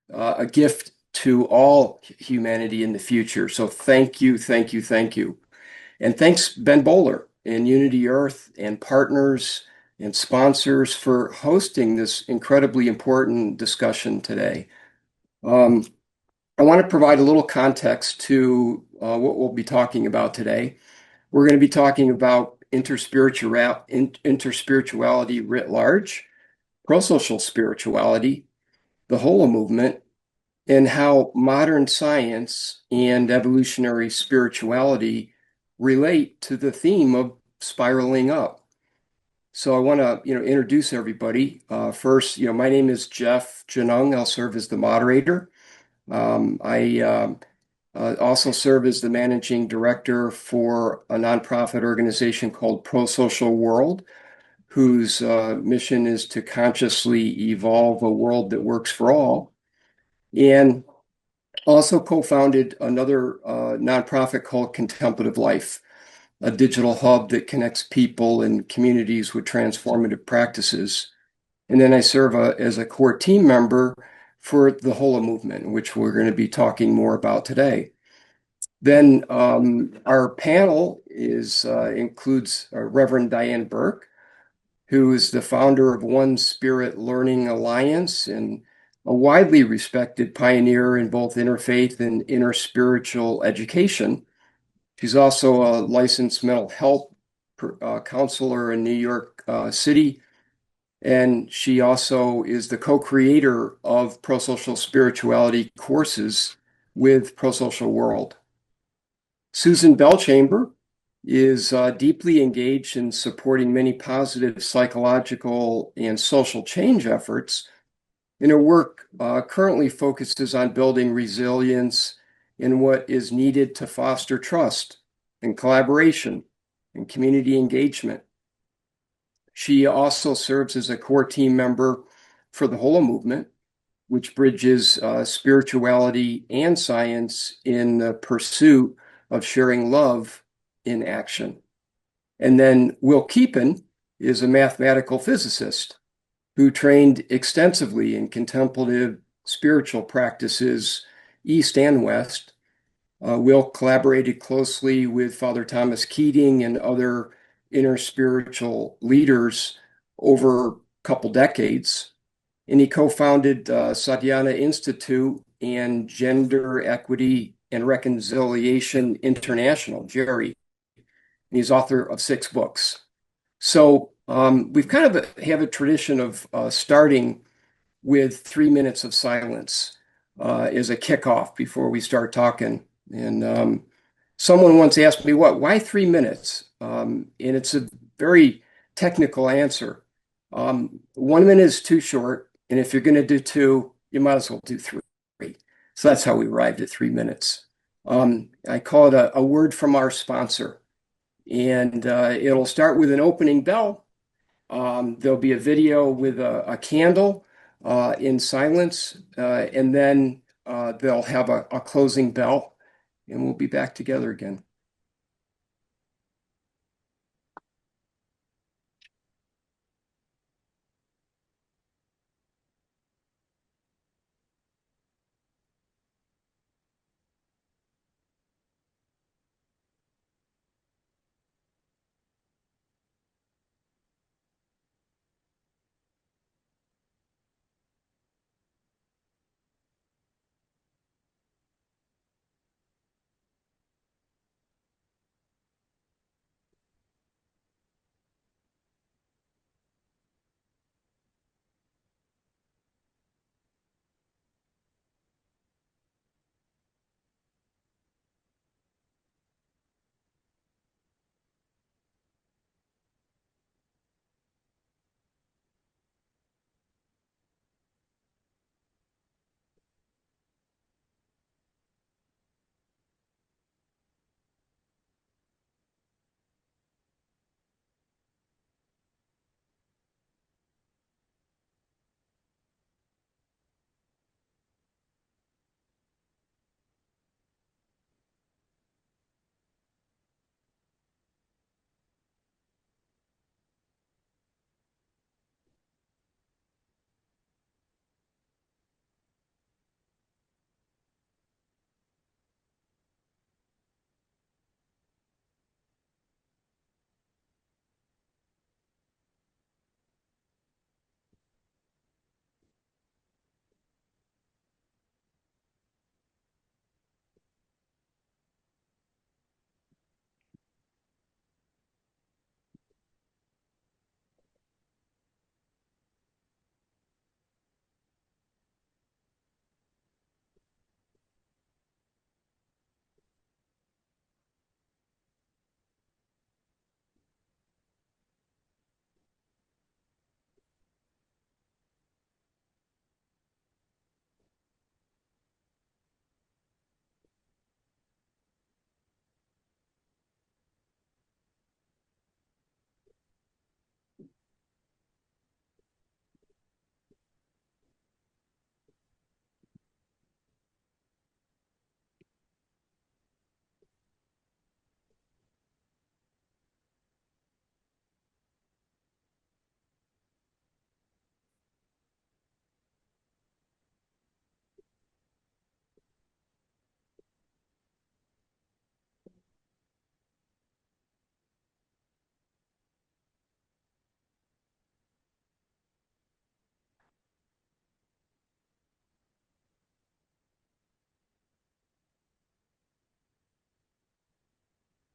a gift to all humanity in the future. So thank you, thank you, thank you. And thanks, Ben Bowler and Unity Earth and partners and sponsors for hosting this incredibly important discussion today. I want to provide a little context to what we'll be talking about today. We're going to be talking about interspirituality writ large, prosocial spirituality, the Holo movement, and how modern science and evolutionary spirituality relate to the theme of spiraling up. So I want to, introduce everybody. First, my name is Jeff Genung. I'll serve as the moderator. I also serve as the managing director for a nonprofit organization called ProSocial World, whose mission is to consciously evolve a world that works for all. And also co-founded another nonprofit called Contemplative Life, a digital hub that connects people and communities with transformative practices. And then I serve as a core team member for the Holo movement, which we're going to be talking more about today. Then our panel includes Reverend Diane Berke, who is the founder of One Spirit Learning Alliance and a widely respected pioneer in both interfaith and interspiritual education. She's also a licensed mental health counselor in New York City, and she also is the co-creator of ProSocial Spirituality courses with ProSocial World. Susan Bellchamber is deeply engaged in supporting many positive psychological and social change efforts. And her work currently focuses on building resilience in what is needed to foster trust and collaboration and community engagement. She also serves as a core team member for the Holo movement, which bridges spirituality and science in the pursuit of sharing love in action. And then Will Keepin is a mathematical physicist who trained extensively in contemplative spiritual practices, East and West. Will collaborated closely with Father Thomas Keating and other interspiritual leaders over a couple decades. And he co-founded Satyana Institute and Gender Equity and Reconciliation International, Jerry. And he's author of 6 books. So we've kind of have a tradition of starting with 3 minutes of silence as a kickoff before we start talking. And someone once asked me, why 3 minutes? And it's a very technical answer. 1 minute is too short. And if you're going to do 2, you might as well do 3. So that's how we arrived at 3 minutes. I call it a word from our sponsor. And it'll start with an opening bell. There'll be a video with a candle in silence. And then they'll have a closing bell. And we'll be back together again.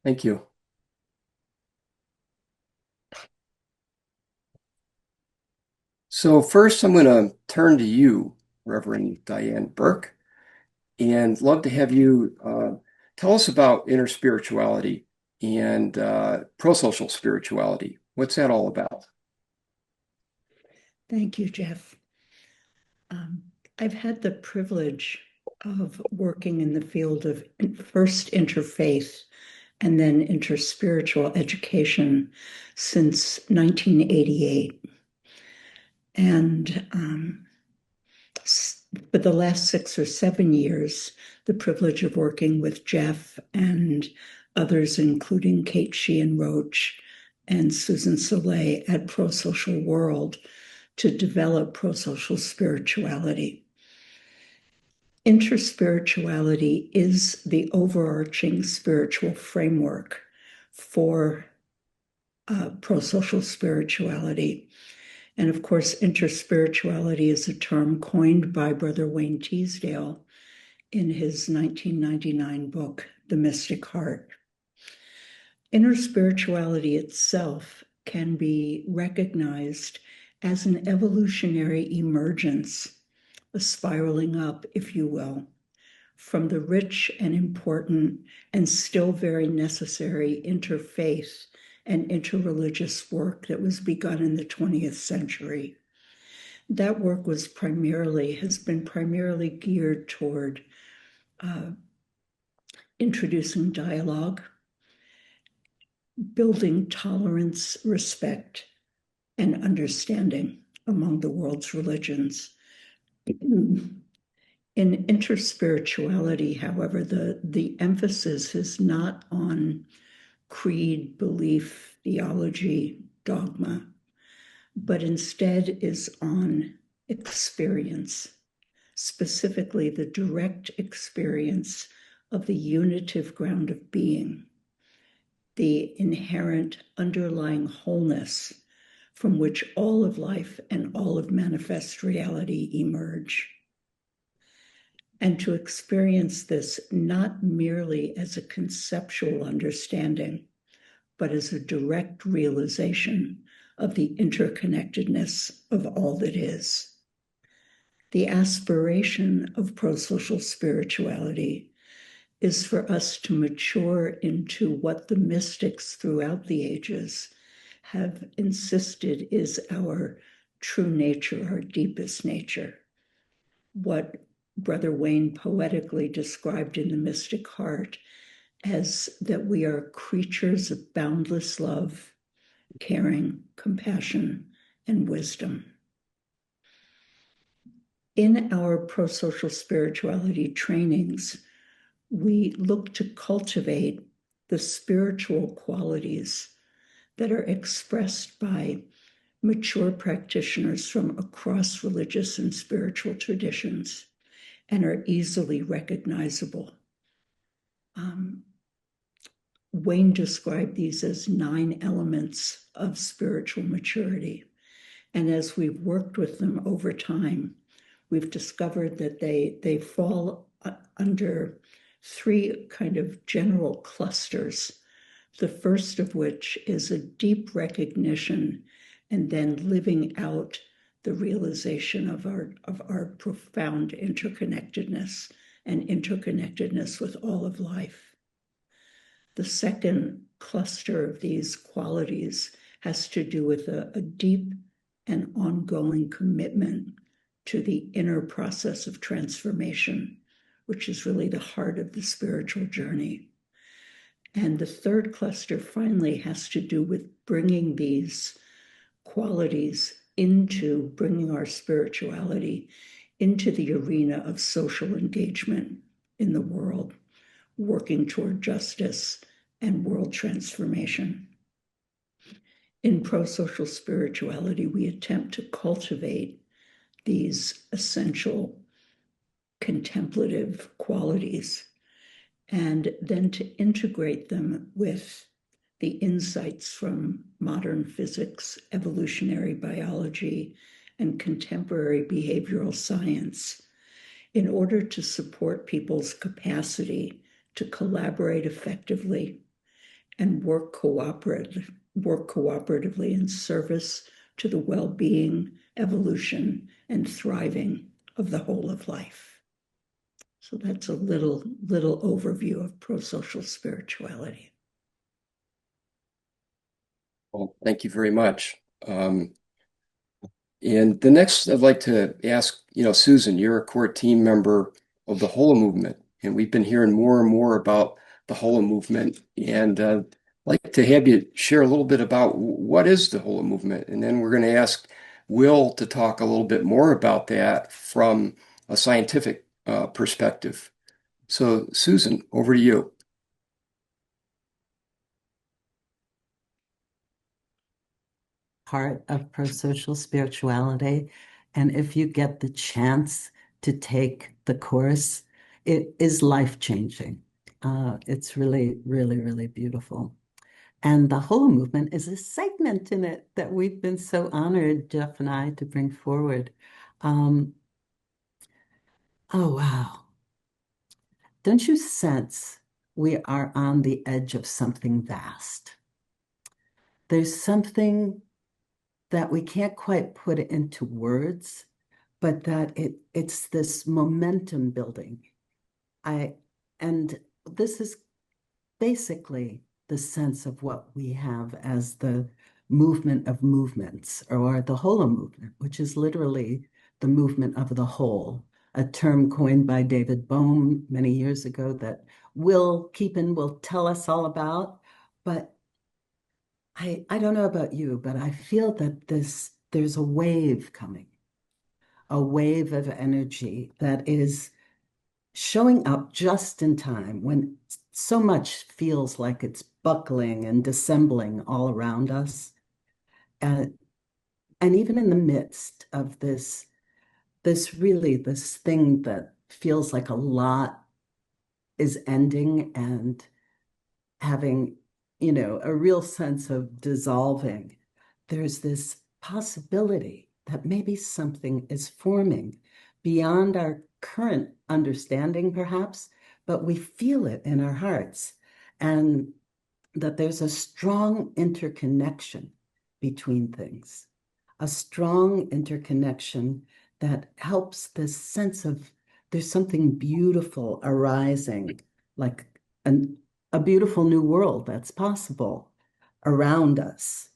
Thank you. So first, I'm going to turn to you, Reverend Diane Berke, and love to have you tell us about interspirituality and pro-social spirituality. What's that all about? Thank you, Jeff. I've had the privilege of working in the field of first interfaith and then interspiritual education since 1988. And for the last 6 or 7 years, the privilege of working with Jeff and others, including Kate Sheehan Roach and Susan Soleil at ProSocial World, to develop pro-social spirituality. Interspirituality is the overarching spiritual framework for pro-social spirituality. And of course, interspirituality is a term coined by Brother Wayne Teasdale in his 1999 book, The Mystic Heart. Interspirituality itself can be recognized as an evolutionary emergence, a spiraling up, if you will, from the rich and important and still very necessary interfaith and interreligious work that was begun in the 20th century. That work has been primarily geared toward introducing dialogue, building tolerance, respect, and understanding among the world's religions. In interspirituality, however, the emphasis is not on creed, belief, theology, dogma, but instead is on experience, specifically the direct experience of the unitive ground of being, the inherent underlying wholeness from which all of life and all of manifest reality emerge. And to experience this not merely as a conceptual understanding, but as a direct realization of the interconnectedness of all that is. The aspiration of pro-social spirituality is for us to mature into what the mystics throughout the ages have insisted is our true nature, our deepest nature. What Brother Wayne poetically described in The Mystic Heart as that we are creatures of boundless love, caring, compassion, and wisdom. In our pro-social spirituality trainings, we look to cultivate the spiritual qualities that are expressed by mature practitioners from across religious and spiritual traditions and are easily recognizable. Wayne described these as 9 elements of spiritual maturity. And as we've worked with them over time, we've discovered that they fall under 3 kind of general clusters. The first of which is a deep recognition and then living out the realization of our profound interconnectedness and interconnectedness with all of life. The second cluster of these qualities has to do with a deep and ongoing commitment to the inner process of transformation, which is really the heart of the spiritual journey. And the third cluster finally has to do with bringing these qualities bringing our spirituality into the arena of social engagement in the world, working toward justice and world transformation. In pro-social spirituality, we attempt to cultivate these essential contemplative qualities and then to integrate them with the insights from modern physics, evolutionary biology, and contemporary behavioral science in order to support people's capacity to collaborate effectively and work cooperatively in service to the well-being, evolution, and thriving of the whole of life. So that's a little overview of pro-social spirituality. Well, thank you very much. And the next, I'd like to ask, Susan, you're a core team member of the Holo movement, and we've been hearing more and more about the Holo movement. And I'd like to have you share a little bit about what is the Holo movement, and then we're going to ask Will to talk a little bit more about that from a scientific perspective. So, Susan, over to you. Part of pro-social spirituality. And if you get the chance to take the course, it is life-changing. It's really, really, really beautiful. And the Holo movement is a segment in it that we've been so honored, Jeff and I, to bring forward. Oh, wow. Don't you sense we are on the edge of something vast? There's something that we can't quite put it into words, but that it's this momentum building. And this is basically the sense of what we have as the movement of movements, or the Holo movement, which is literally the movement of the whole, a term coined by David Bohm many years ago that Keepin will tell us all about. But I don't know about you, but I feel that there's a wave coming, a wave of energy that is showing up just in time when so much feels like it's buckling and dissembling all around us. And, and even in the midst of this thing that feels like a lot is ending and having, a real sense of dissolving, there's this possibility that maybe something is forming beyond our current understanding, perhaps, but we feel it in our hearts, and that there's a strong interconnection between things, a strong interconnection that helps this sense of there's something beautiful arising, like a beautiful new world that's possible around us,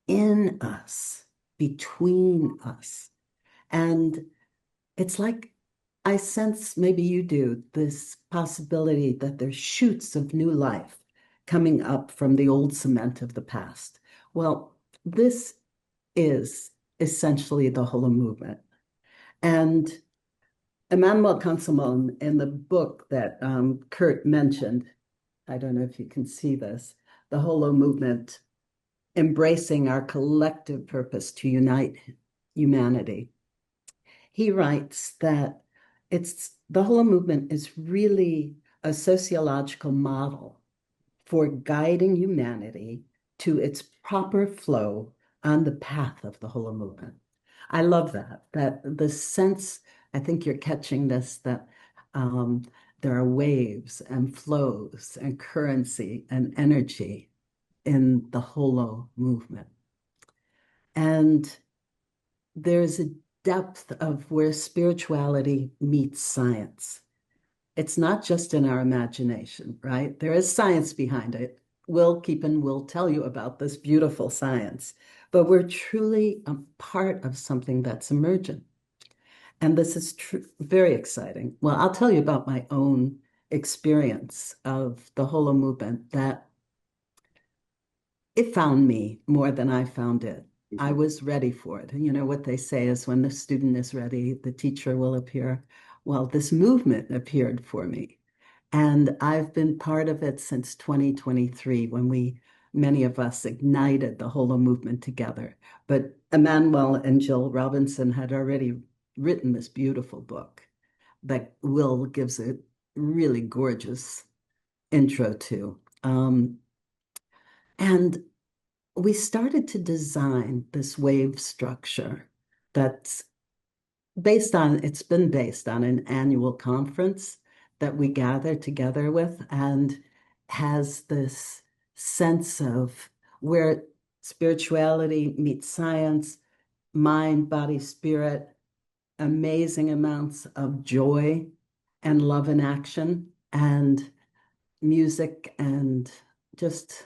in us, between us. And it's like I sense, maybe you do, this possibility that there's shoots of new life coming up from the old cement of the past. Well, this is essentially the Holo movement. And Emmanuel Consamon, in the book that Kurt mentioned, I don't know if you can see this, the Holo movement, embracing our collective purpose to unite humanity. He writes that the Holo movement is really a sociological model for guiding humanity to its proper flow on the path of the Holo movement. I love that the sense, I think you're catching this, that there are waves and flows and currency and energy in the Holo movement. And there's a depth of where spirituality meets science. It's not just in our imagination, right? There is science behind it. Keepin will tell you about this beautiful science, but we're truly a part of something that's emergent. And this is very exciting. Well, I'll tell you about my own experience of the Holo movement, that it found me more than I found it. I was ready for it. And you know what they say is when the student is ready, the teacher will appear. Well, this movement appeared for me. And I've been part of it since 2023, when many of us ignited the Holo movement together. But Emmanuel and Jill Robinson had already written this beautiful book that Will gives a really gorgeous intro to. And we started to design this wave structure that's it's been based on an annual conference that we gather together with, and has this sense of where spirituality meets science, mind, body, spirit, amazing amounts of joy and love in action, and music, and just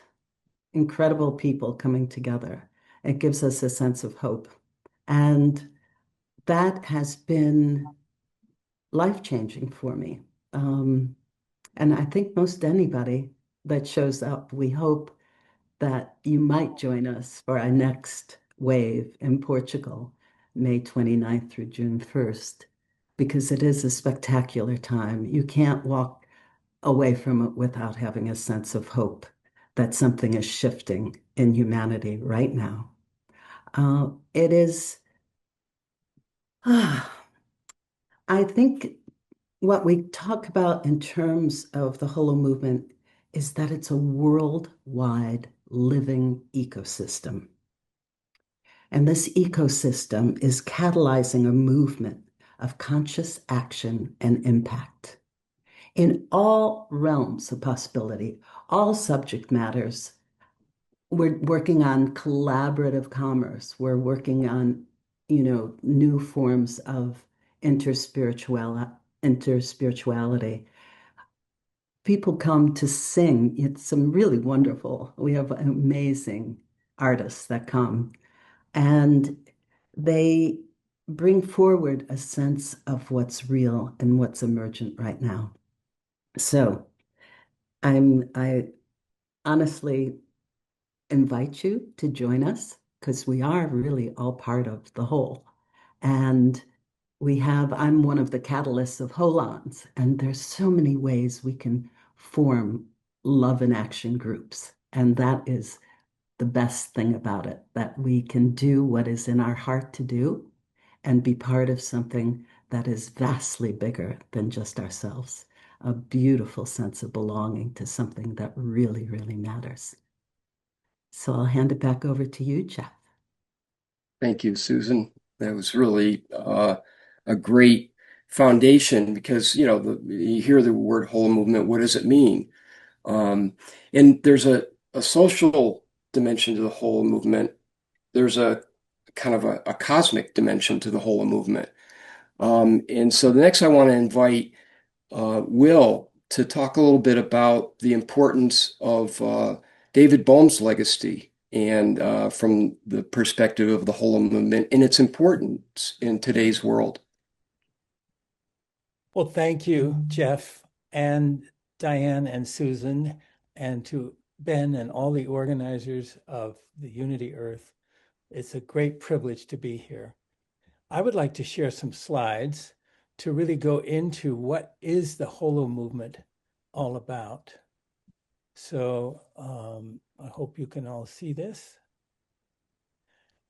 incredible people coming together. It gives us a sense of hope. And that has been life-changing for me. And I think most anybody that shows up, we hope that you might join us for our next wave in Portugal, May 29th through June 1st, because it is a spectacular time. You can't walk away from it without having a sense of hope that something is shifting in humanity right now. It is, I think what we talk about in terms of the Holo movement is that it's a worldwide living ecosystem. And this ecosystem is catalyzing a movement of conscious action and impact in all realms of possibility, all subject matters. We're working on collaborative commerce. We're working on, new forms of interspirituality. People come to sing. It's some really wonderful. We have amazing artists that come, and they bring forward a sense of what's real and what's emergent right now. So I honestly invite you to join us because we are really all part of the whole. And I'm one of the catalysts of Holons, and there's so many ways we can form love and action groups. And that is the best thing about it, that we can do what is in our heart to do and be part of something that is vastly bigger than just ourselves. A beautiful sense of belonging to something that really, really matters. So I'll hand it back over to you, Jeff. Thank you, Susan. That was really a great foundation because, you hear the word whole movement, what does it mean? And there's a social dimension to the whole movement. There's a kind of a cosmic dimension to the whole movement. And so the next I want to invite Will to talk a little bit about the importance of David Bohm's legacy and from the perspective of the whole movement and its importance in today's world. Well, thank you, Jeff and Diane and Susan, and to Ben and all the organizers of the Unity Earth. It's a great privilege to be here. I would like to share some slides to really go into what is the Holo movement all about. So I hope you can all see this.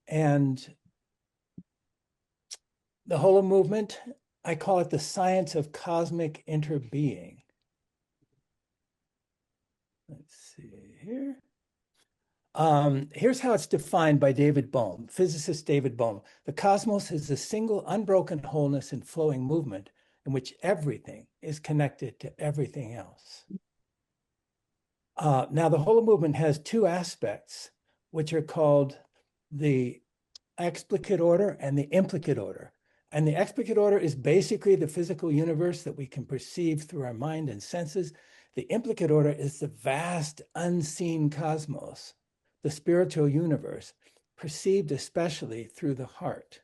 And the Holo movement, I call it the science of cosmic interbeing. Let's see here. Here's how it's defined by David Bohm, physicist David Bohm. The cosmos is a single unbroken wholeness and flowing movement in which everything is connected to everything else. Now, the Holo movement has two aspects, which are called the explicate order and the implicate order. And the explicate order is basically the physical universe that we can perceive through our mind and senses. The implicate order is the vast unseen cosmos, the spiritual universe, perceived especially through the heart.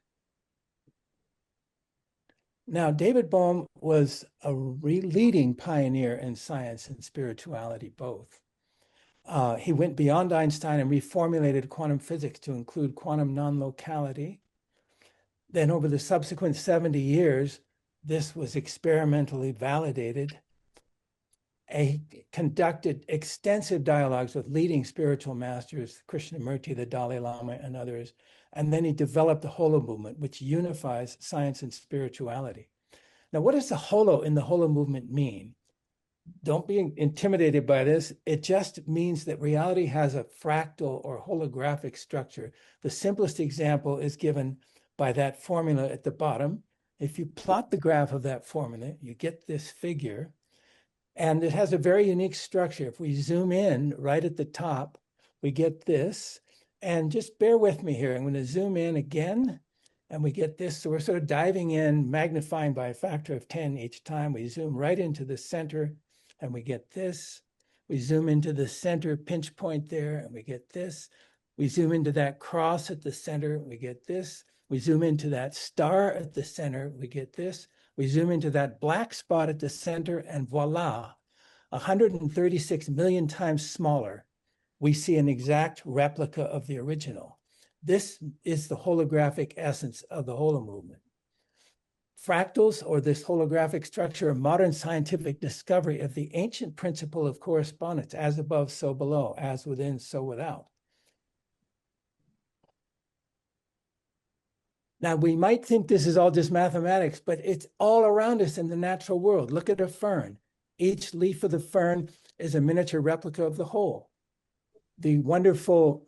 Now, David Bohm was a leading pioneer in science and spirituality both. He went beyond Einstein and reformulated quantum physics to include quantum non-locality. Then over the subsequent 70 years, this was experimentally validated. He conducted extensive dialogues with leading spiritual masters, Krishnamurti, the Dalai Lama, and others. And then he developed the Holo movement, which unifies science and spirituality. Now, what does the Holo in the Holo movement mean? Don't be intimidated by this. It just means that reality has a fractal or holographic structure. The simplest example is given by that formula at the bottom. If you plot the graph of that formula, you get this figure. And it has a very unique structure. If we zoom in right at the top, we get this. And just bear with me here. I'm going to zoom in again, and we get this. So we're sort of diving in, magnifying by a factor of 10 each time. We zoom right into the center, and we get this. We zoom into the center pinch point there, and we get this. We zoom into that cross at the center, we get this. We zoom into that star at the center, we get this. We zoom into that black spot at the center, and voila, 136 million times smaller, we see an exact replica of the original. This is the holographic essence of the holo movement. Fractals, or this holographic structure, are modern scientific discovery of the ancient principle of correspondence, as above, so below, as within, so without. Now, we might think this is all just mathematics, but it's all around us in the natural world. Look at a fern. Each leaf of the fern is a miniature replica of the whole. The wonderful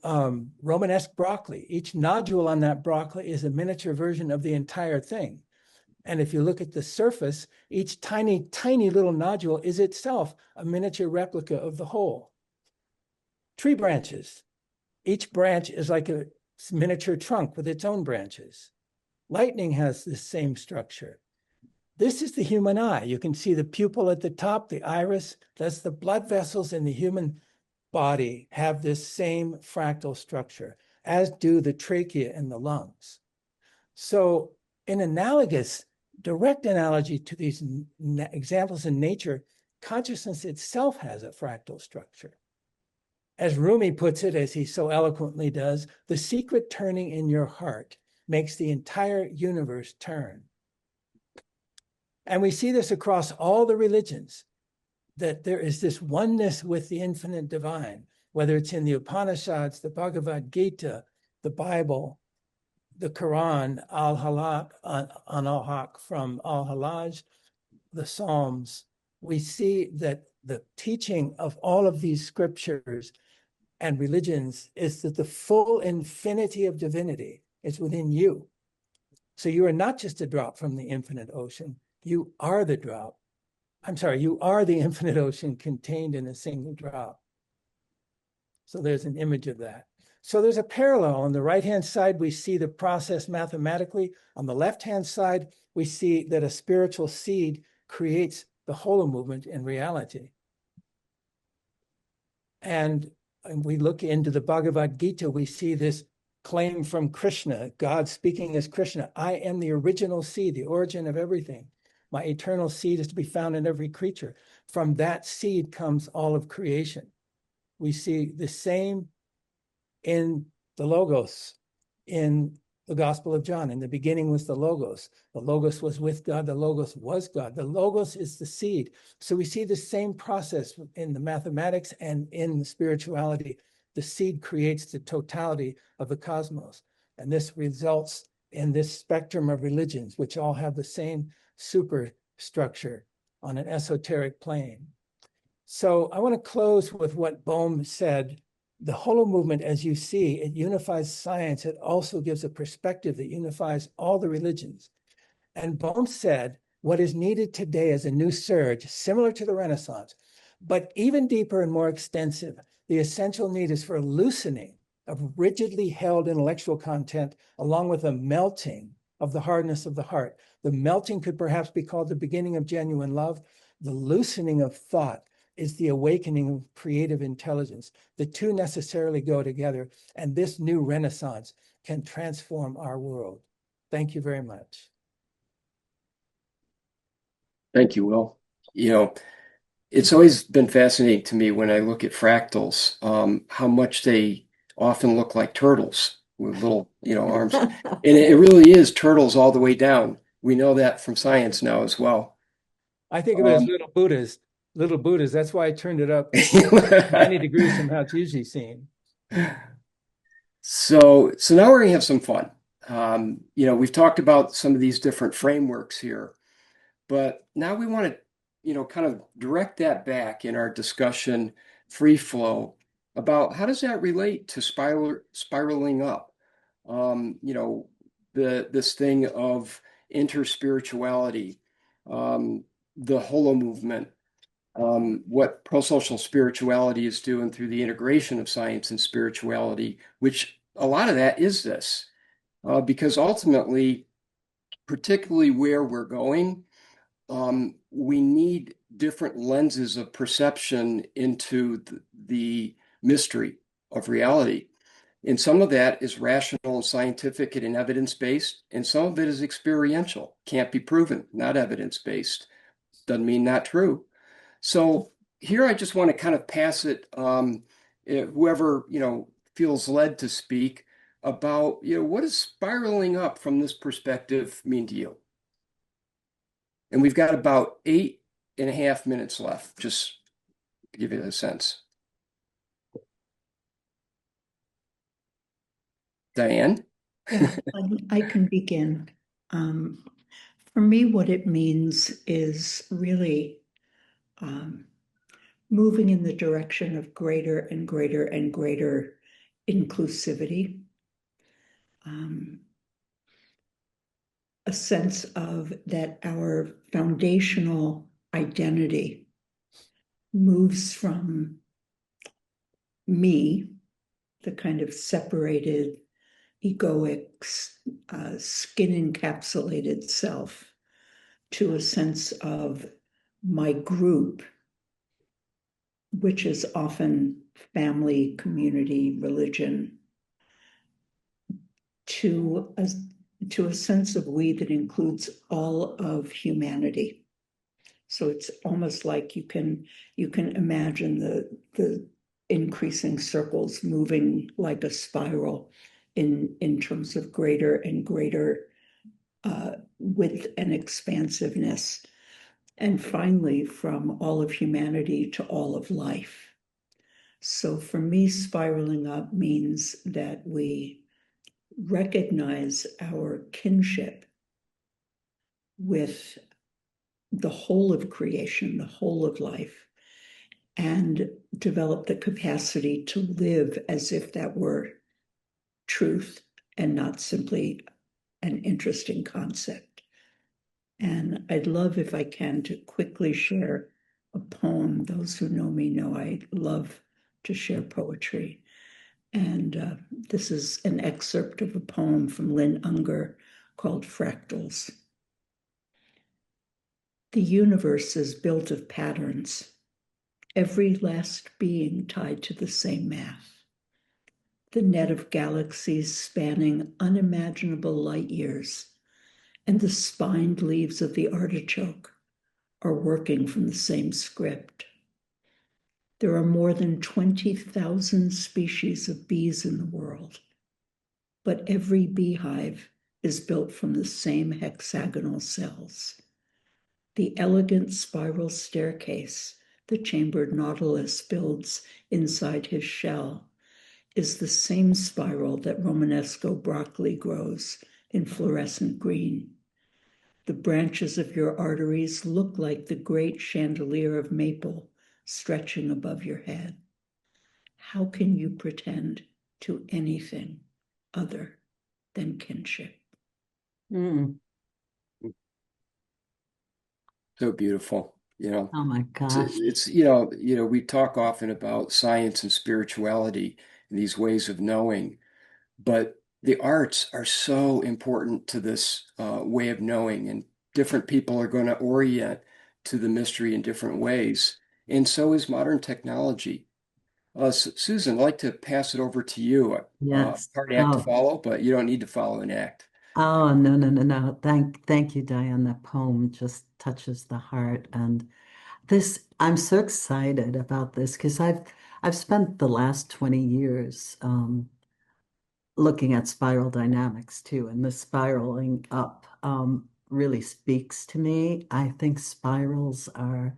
Romanesque broccoli, each nodule on that broccoli is a miniature version of the entire thing. And if you look at the surface, each tiny, tiny little nodule is itself a miniature replica of the whole. Tree branches. Each branch is like a miniature trunk with its own branches. Lightning has the same structure. This is the human eye. You can see the pupil at the top, the iris. That's the blood vessels in the human body have this same fractal structure, as do the trachea and the lungs. So in analogous, direct analogy to these examples in nature, consciousness itself has a fractal structure. As Rumi puts it, as he so eloquently does, the secret turning in your heart makes the entire universe turn. And we see this across all the religions, that there is this oneness with the infinite divine, whether it's in the Upanishads, the Bhagavad Gita, the Bible, the Quran, Al-Halaq, An-al-Haq from Al-Halaj, the Psalms. We see that the teaching of all of these scriptures and religions is that the full infinity of divinity is within you. So you are not just a drop from the infinite ocean. You are the drop. I'm sorry, you are the infinite ocean contained in a single drop. So there's an image of that. So there's a parallel. On the right-hand side, we see the process mathematically. On the left-hand side, we see that a spiritual seed creates the holo movement in reality. And we look into the Bhagavad Gita, we see this claim from Krishna, God speaking as Krishna, I am the original seed, the origin of everything. My eternal seed is to be found in every creature. From that seed comes all of creation. We see the same in the Logos, in the Gospel of John. In the beginning was the Logos. The Logos was with God. The Logos was God. The Logos is the seed. So we see the same process in the mathematics and in the spirituality. The seed creates the totality of the cosmos. And this results in this spectrum of religions, which all have the same superstructure on an esoteric plane. So I want to close with what Bohm said. The holo movement, as you see, it unifies science. It also gives a perspective that unifies all the religions. And Bohm said, what is needed today is a new surge, similar to the Renaissance, but even deeper and more extensive. The essential need is for a loosening of rigidly held intellectual content, along with a melting of the hardness of the heart. The melting could perhaps be called the beginning of genuine love. The loosening of thought is the awakening of creative intelligence. The two necessarily go together, and this new renaissance can transform our world. Thank you very much. Thank you, Will. You know, it's always been fascinating to me when I look at fractals, how much they often look like turtles with little, arms. And it really is turtles all the way down. We know that from science now as well. I think of it as little Buddhas. Little Buddhas. That's why I turned it up 90 degrees from how it's usually seen. So now we're going to have some fun. We've talked about some of these different frameworks here, but now we want to, kind of direct that back in our discussion, free flow, about how does that relate to spiraling up? This thing of interspirituality, the holo movement. what pro-social spirituality is doing through the integration of science and spirituality, which a lot of that is this. Because ultimately, particularly where we're going, we need different lenses of perception into the mystery of reality. And some of that is rational and scientific and evidence-based, and some of it is experiential, can't be proven, not evidence-based. Doesn't mean not true. So here I just want to kind of pass it, whoever, feels led to speak about, what does spiraling up from this perspective mean to you? And we've got about 8.5 minutes left, just to give you a sense. Diane? I can begin. For me, what it means is really moving in the direction of greater and greater and greater inclusivity. A sense of that our foundational identity moves from me, the kind of separated, egoic, skin encapsulated self, to a sense of my group, which is often family, community, religion, to a sense of we that includes all of humanity. So it's almost like you can imagine the increasing circles moving like a spiral in terms of greater and greater width and expansiveness. And finally, from all of humanity to all of life. So for me, spiraling up means that we recognize our kinship with the whole of creation, the whole of life, and develop the capacity to live as if that were truth and not simply an interesting concept. And I'd love, if I can, to quickly share a poem. Those who know me know I love to share poetry. And this is an excerpt of a poem from Lynn Unger called Fractals. The universe is built of patterns, every last being tied to the same math. The net of galaxies spanning unimaginable light years, and the spined leaves of the artichoke are working from the same script. There are more than 20,000 species of bees in the world, but every beehive is built from the same hexagonal cells. The elegant spiral staircase the chambered nautilus builds inside his shell is the same spiral that Romanesco broccoli grows in fluorescent green. The branches of your arteries look like the great chandelier of maple stretching above your head. How can you pretend to anything other than kinship? So beautiful, Oh my gosh. It's we talk often about science and spirituality and these ways of knowing, but the arts are so important to this way of knowing, and different people are going to orient to the mystery in different ways, and so is modern technology. Susan, I'd like to pass it over to you. Yes. Hard act to Oh, follow, but you don't need to follow an act. oh, no, no, no, no. Thank you, Diane. That poem just touches the heart. And I'm so excited about this because I've spent the last 20 years looking at spiral dynamics too, and the spiraling up really speaks to me. I think spirals are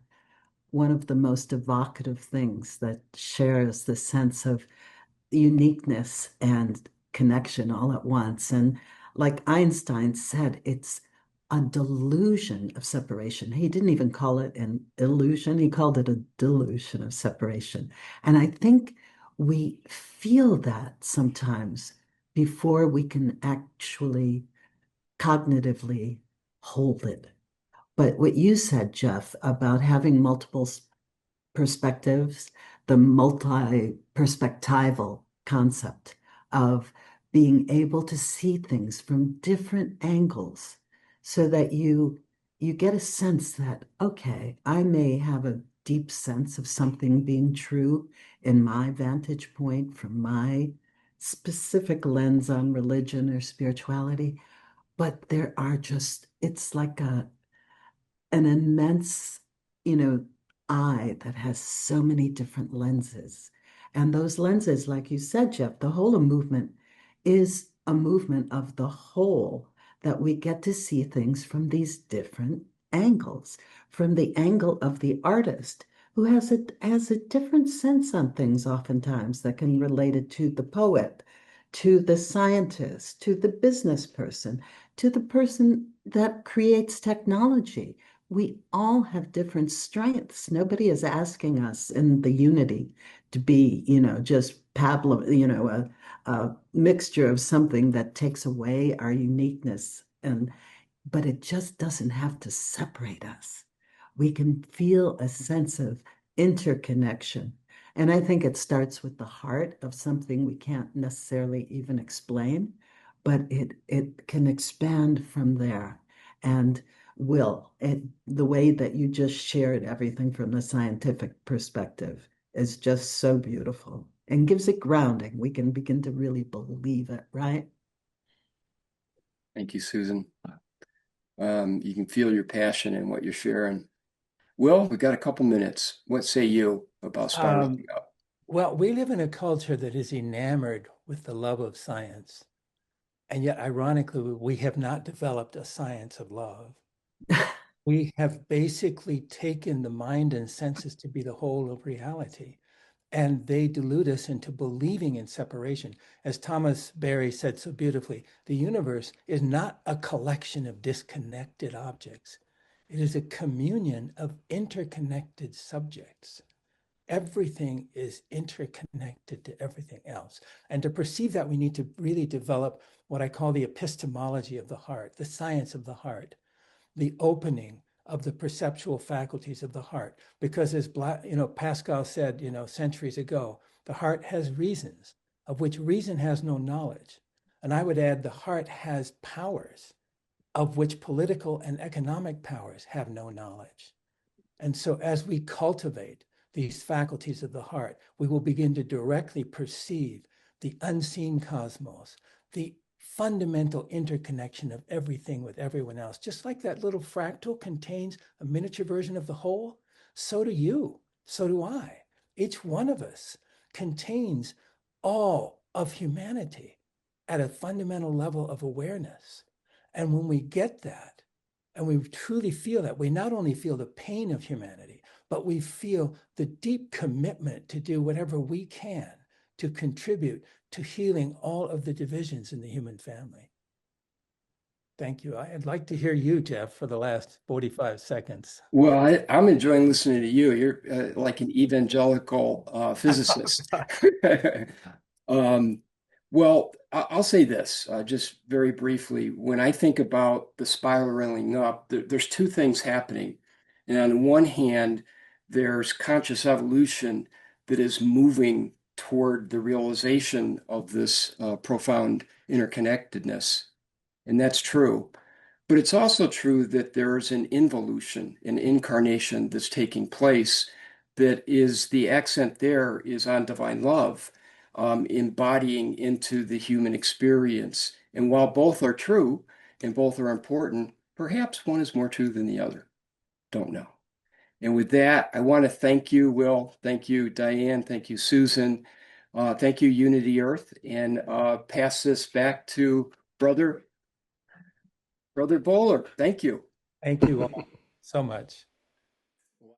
one of the most evocative things that shares the sense of uniqueness and connection all at once. And like Einstein said, it's a delusion of separation. He didn't even call it an illusion, he called it a delusion of separation. And I think we feel that sometimes before we can actually cognitively hold it. But what you said, Jeff, about having multiple perspectives, the multi-perspectival concept of being able to see things from different angles so that you get a sense that, okay, I may have a deep sense of something being true in my vantage point from my specific lens on religion or spirituality, but there are just, it's like an immense, eye that has so many different lenses. And those lenses, like you said, Jeff, the whole movement is a movement of the whole, that we get to see things from these different angles, from the angle of the artist who has a different sense on things oftentimes that can relate it to the poet, to the scientist, to the business person, to the person that creates technology. We all have different strengths. Nobody is asking us in the unity to be, just Pablo, a mixture of something that takes away our uniqueness. But it just doesn't have to separate us. We can feel a sense of interconnection. And I think it starts with the heart of something we can't necessarily even explain, but it can expand from there. And the way that you just shared everything from the scientific perspective is just so beautiful and gives it grounding. We can begin to really believe it, right? Thank you, Susan. You can feel your passion in what you're sharing. Will, we've got a couple minutes. What say you about spiraling up? Well, we live in a culture that is enamored with the love of science. And yet, ironically, we have not developed a science of love. We have basically taken the mind and senses to be the whole of reality. And they delude us into believing in separation. As Thomas Berry said so beautifully, the universe is not a collection of disconnected objects. It is a communion of interconnected subjects. Everything is interconnected to everything else. And to perceive that, we need to really develop what I call the epistemology of the heart, the science of the heart, the opening of the perceptual faculties of the heart. Because as Pascal said, centuries ago, the heart has reasons, of which reason has no knowledge. And I would add the heart has powers, of which political and economic powers have no knowledge. And so as we cultivate these faculties of the heart, we will begin to directly perceive the unseen cosmos, the fundamental interconnection of everything with everyone else. Just like that little fractal contains a miniature version of the whole, so do you, so do I. Each one of us contains all of humanity at a fundamental level of awareness. And when we get that, and we truly feel that, we not only feel the pain of humanity, but we feel the deep commitment to do whatever we can to contribute to healing all of the divisions in the human family. Thank you. I'd like to hear you, Jeff, for the last 45 seconds. Well, I'm enjoying listening to you. You're like an evangelical physicist. Um, well, I'll say this just very briefly. When I think about the spiraling up, there's two things happening. And on one hand, there's conscious evolution that is moving toward the realization of this profound interconnectedness. And that's true. But it's also true that there's an involution, an incarnation that's taking place that is the accent there is on divine love, embodying into the human experience. And while both are true and both are important, perhaps one is more true than the other. Don't know. And with that, I want to thank you, Will. Thank you, Diane. Thank you, Susan. Thank you, Unity Earth. And pass this back to Brother Bowler. Thank you. Thank you all so much.